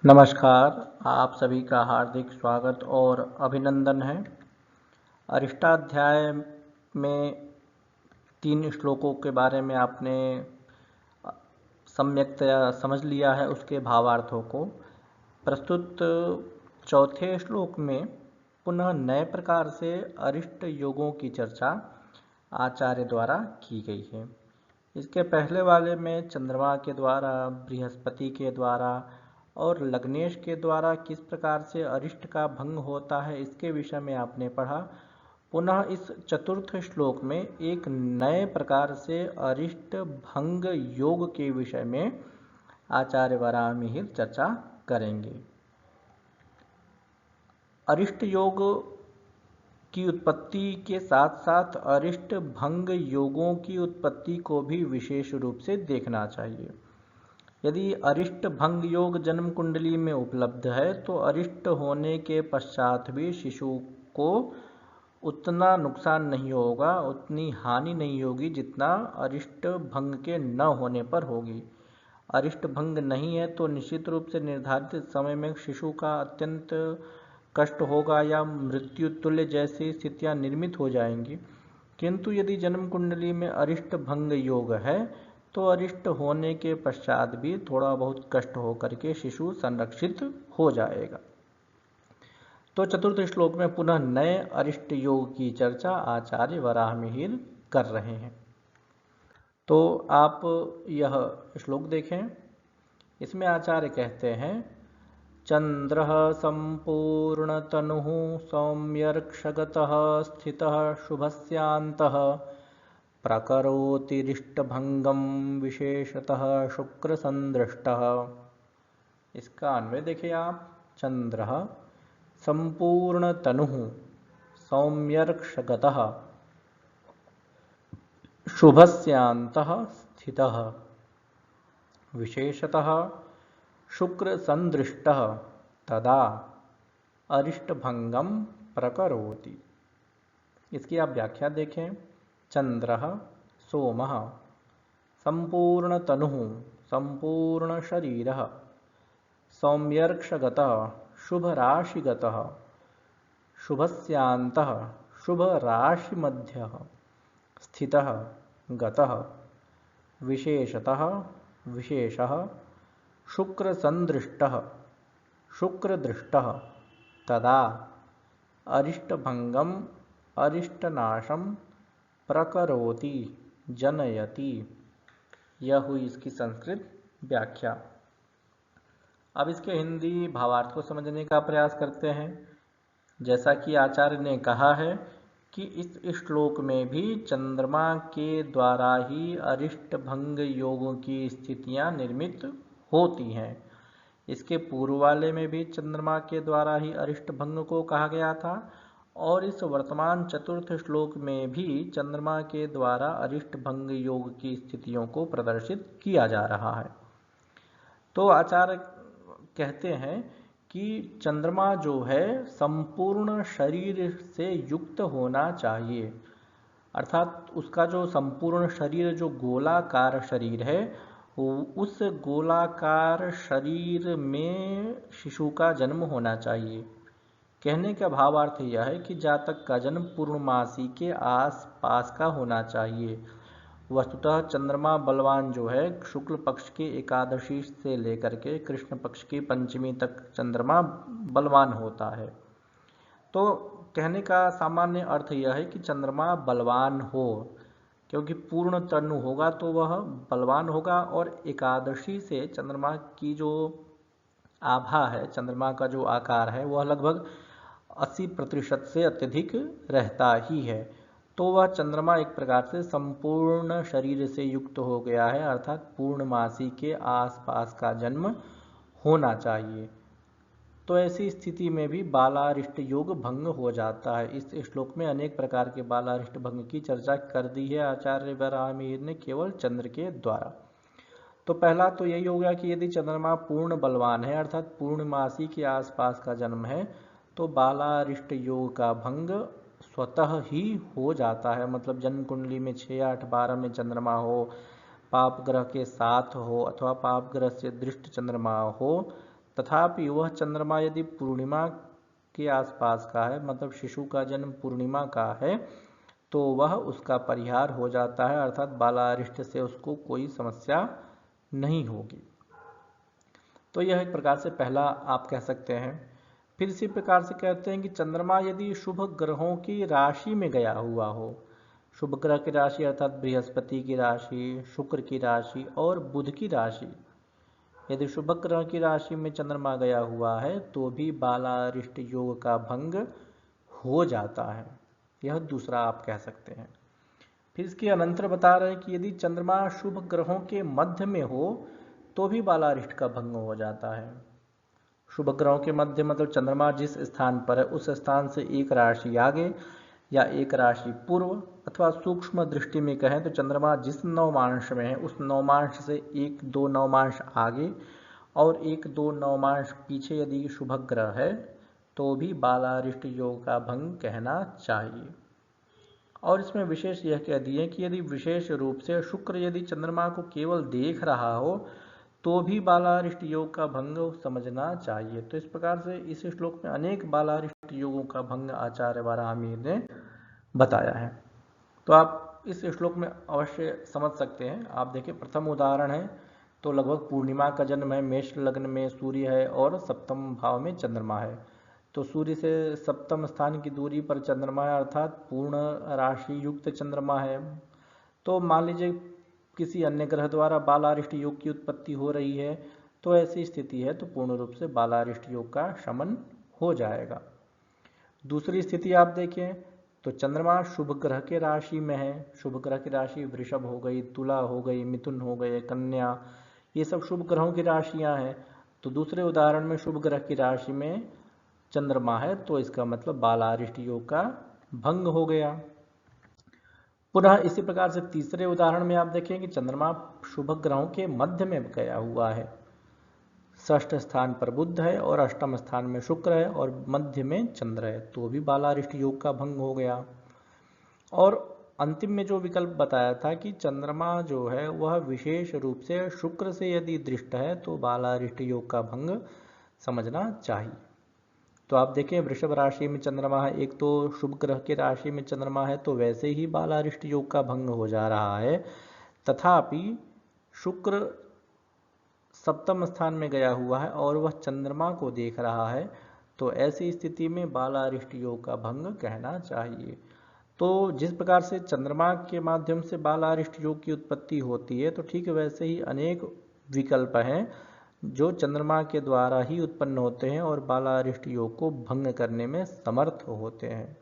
नमस्कार। आप सभी का हार्दिक स्वागत और अभिनंदन है। अरिष्टाध्याय में 3 श्लोकों के बारे में आपने सम्यक्तया समझ लिया है, उसके भावार्थों को। प्रस्तुत चौथे श्लोक में पुनः नए प्रकार से अरिष्ट योगों की चर्चा आचार्य द्वारा की गई है। इसके पहले वाले में चंद्रमा के द्वारा, बृहस्पति के द्वारा और लग्नेश के द्वारा किस प्रकार से अरिष्ट का भंग होता है, इसके विषय में आपने पढ़ा। पुनः इस चतुर्थ श्लोक में एक नए प्रकार से अरिष्ट भंग योग के विषय में आचार्य वराहमिहिर चर्चा करेंगे। अरिष्ट योग की उत्पत्ति के साथ साथ अरिष्ट भंग योगों की उत्पत्ति को भी विशेष रूप से देखना चाहिए। यदि अरिष्ट भंग योग जन्म कुंडली में उपलब्ध है तो अरिष्ट होने के पश्चात भी शिशु को उतना नुकसान नहीं होगा, उतनी हानि नहीं होगी जितना अरिष्ट भंग के न होने पर होगी। अरिष्ट भंग नहीं है तो निश्चित रूप से निर्धारित समय में शिशु का अत्यंत कष्ट होगा या मृत्यु तुल्य जैसी स्थितियां निर्मित हो जाएंगी। किंतु यदि जन्म कुंडली में अरिष्ट भंग योग है तो अरिष्ट होने के पश्चात भी थोड़ा बहुत कष्ट होकर के शिशु संरक्षित हो जाएगा। तो चतुर्थ श्लोक में पुनः नए अरिष्ट योग की चर्चा आचार्य वराहमिहिर कर रहे हैं। तो आप यह श्लोक देखें। इसमें आचार्य कहते हैं, चंद्रः संपूर्णतनुः सौम्यर्क्षगतः स्थितः शुभस्यान्तः प्रकरोतिरिष्टभंगम विशेषतः शुक्र संदृष्टः। इसका अन्वय देखिए आप। चंद्रः संपूर्णतनुः सौम्यर्क्षगतः शुभस्यान्तः स्थितः विशेषतः शुक्र संदृष्टः तदा अरिष्टभंगम प्रकरोति। इसकी आप व्याख्या देखें। चंद्रः सोमः संपूर्णतनुः संपूर्णशरीरः सौम्यर्क्षगतः शुभराशिगतः शुभस्यान्तः शुभराशिमध्यः स्थितः गतः विशेषतः विशेषः शुक्रसंदृष्टः शुक्रदृष्टः तदा अरिष्टभंगम अरिष्टनाशम प्रकरोति जनयति। यह हुई इसकी संस्कृत व्याख्या। अब इसके हिंदी भावार्थ को समझने का प्रयास करते हैं। जैसा कि आचार्य ने कहा है कि इस श्लोक में भी चंद्रमा के द्वारा ही अरिष्ट भंग योगों की स्थितियां निर्मित होती हैं। इसके पूर्व वाले में भी चंद्रमा के द्वारा ही अरिष्ट भंग को कहा गया था और इस वर्तमान चतुर्थ श्लोक में भी चंद्रमा के द्वारा अरिष्ट भंग योग की स्थितियों को प्रदर्शित किया जा रहा है। तो आचार्य कहते हैं कि चंद्रमा जो है संपूर्ण शरीर से युक्त होना चाहिए, अर्थात उसका जो संपूर्ण शरीर, जो गोलाकार शरीर है, उस गोलाकार शरीर में शिशु का जन्म होना चाहिए। कहने का भावार्थ यह है कि जातक का जन्म पूर्णमासी के आसपास का होना चाहिए। वस्तुतः चंद्रमा बलवान जो है, शुक्ल पक्ष की एकादशी से लेकर के कृष्ण पक्ष की पंचमी तक चंद्रमा बलवान होता है। तो कहने का सामान्य अर्थ यह है कि चंद्रमा बलवान हो, क्योंकि पूर्ण तनु होगा तो वह बलवान होगा और एकादशी से चंद्रमा की जो आभा है, चंद्रमा का जो आकार है, वह लगभग 80% से अत्यधिक रहता ही है। तो वह चंद्रमा एक प्रकार से संपूर्ण शरीर से युक्त हो गया है, अर्थात पूर्णमासी के आसपास का जन्म होना चाहिए। तो ऐसी स्थिति में भी बालारिष्ट योग भंग हो जाता है। इस श्लोक में अनेक प्रकार के बालारिष्ट भंग की चर्चा कर दी है आचार्य वराहमिहिर ने केवल चंद्र के द्वारा। तो पहला तो यही हो गया कि यदि चंद्रमा पूर्ण बलवान है, अर्थात पूर्णमासी के आसपास का जन्म है, तो बालारिष्ट योग का भंग स्वतः ही हो जाता है। मतलब जन्म कुंडली में 6, 8, 12 में चंद्रमा हो, पाप ग्रह के साथ हो अथवा पाप ग्रह से दृष्ट चंद्रमा हो, तथापि वह चंद्रमा यदि पूर्णिमा के आसपास का है, मतलब शिशु का जन्म पूर्णिमा का है, तो वह उसका परिहार हो जाता है, अर्थात बालारिष्ट से उसको कोई समस्या नहीं होगी। तो यह एक प्रकार से पहला आप कह सकते हैं। फिर इसी प्रकार से कहते हैं कि चंद्रमा यदि शुभ ग्रहों की राशि में गया हुआ हो, शुभ ग्रह की राशि अर्थात बृहस्पति की राशि, शुक्र की राशि और बुध की राशि, यदि शुभ ग्रह की राशि में चंद्रमा गया हुआ है तो भी बालारिष्ट योग का भंग हो जाता है। यह दूसरा आप कह सकते हैं। फिर इसके अनंतर बता रहे हैं कि यदि चंद्रमा शुभ ग्रहों के मध्य में हो तो भी बालारिष्ट का भंग हो जाता है। शुभ ग्रहों के मध्य मतलब चंद्रमा जिस स्थान पर है उस स्थान से एक राशि आगे या एक राशि पूर्व, अथवा सूक्ष्म दृष्टि में कहें तो चंद्रमा जिस नवमांश में है उस नवमांश से एक दो नवमांश आगे और एक दो नवमांश पीछे यदि शुभ ग्रह है तो भी बालारिष्ट योग का भंग कहना चाहिए। और इसमें विशेष यह कह दिए कि यदि विशेष रूप से शुक्र यदि चंद्रमा को केवल देख रहा हो तो भी बालारिष्ट योग का भंग समझना चाहिए। तो इस प्रकार से इस श्लोक में अनेक बालारिष्ट योगों का भंग आचार्य वराहमिहिर ने बताया है। तो आप इस श्लोक में अवश्य समझ सकते हैं। आप देखिए प्रथम उदाहरण है तो लगभग पूर्णिमा का जन्म है, मेष लग्न में सूर्य है और सप्तम भाव में चंद्रमा है। तो सूर्य से सप्तम स्थान की दूरी पर चंद्रमा है, अर्थात पूर्ण राशि युक्त चंद्रमा है। तो मान लीजिए किसी अन्य ग्रह द्वारा बालारिष्ट योग की उत्पत्ति हो रही है, तो ऐसी स्थिति है तो पूर्ण रूप से बालारिष्ट योग का शमन हो जाएगा। दूसरी स्थिति आप देखें तो चंद्रमा शुभ ग्रह के राशि में है। शुभ ग्रह की राशि वृषभ हो गई, तुला हो गई, मिथुन हो गए, कन्या, ये सब शुभ ग्रहों की राशियां हैं। तो दूसरे उदाहरण में शुभ ग्रह की राशि में चंद्रमा है तो इसका मतलब बालारिष्ट योग का भंग हो गया। पुनः इसी प्रकार से तीसरे उदाहरण में आप देखें कि चंद्रमा शुभ ग्रहों के मध्य में गया हुआ है, षष्ठ स्थान पर बुध है और अष्टम स्थान में शुक्र है और मध्य में चंद्र है, तो भी बालारिष्ट योग का भंग हो गया। और अंतिम में जो विकल्प बताया था कि चंद्रमा जो है वह विशेष रूप से शुक्र से यदि दृष्ट है तो बालारिष्ट योग का भंग समझना चाहिए। तो आप देखें वृषभ राशि में चंद्रमा है, एक तो शुभ ग्रह की राशि में चंद्रमा है तो वैसे ही बालारिष्ट योग का भंग हो जा रहा है। तथापि शुक्र सप्तम स्थान में गया हुआ है और वह चंद्रमा को देख रहा है, तो ऐसी स्थिति में बालारिष्ट योग का भंग कहना चाहिए। तो जिस प्रकार से चंद्रमा के माध्यम से बालारिष्ट योग की उत्पत्ति होती है, तो ठीक वैसे ही अनेक विकल्प हैं जो चंद्रमा के द्वारा ही उत्पन्न होते हैं और बालारिष्ट योग को भंग करने में समर्थ होते हैं।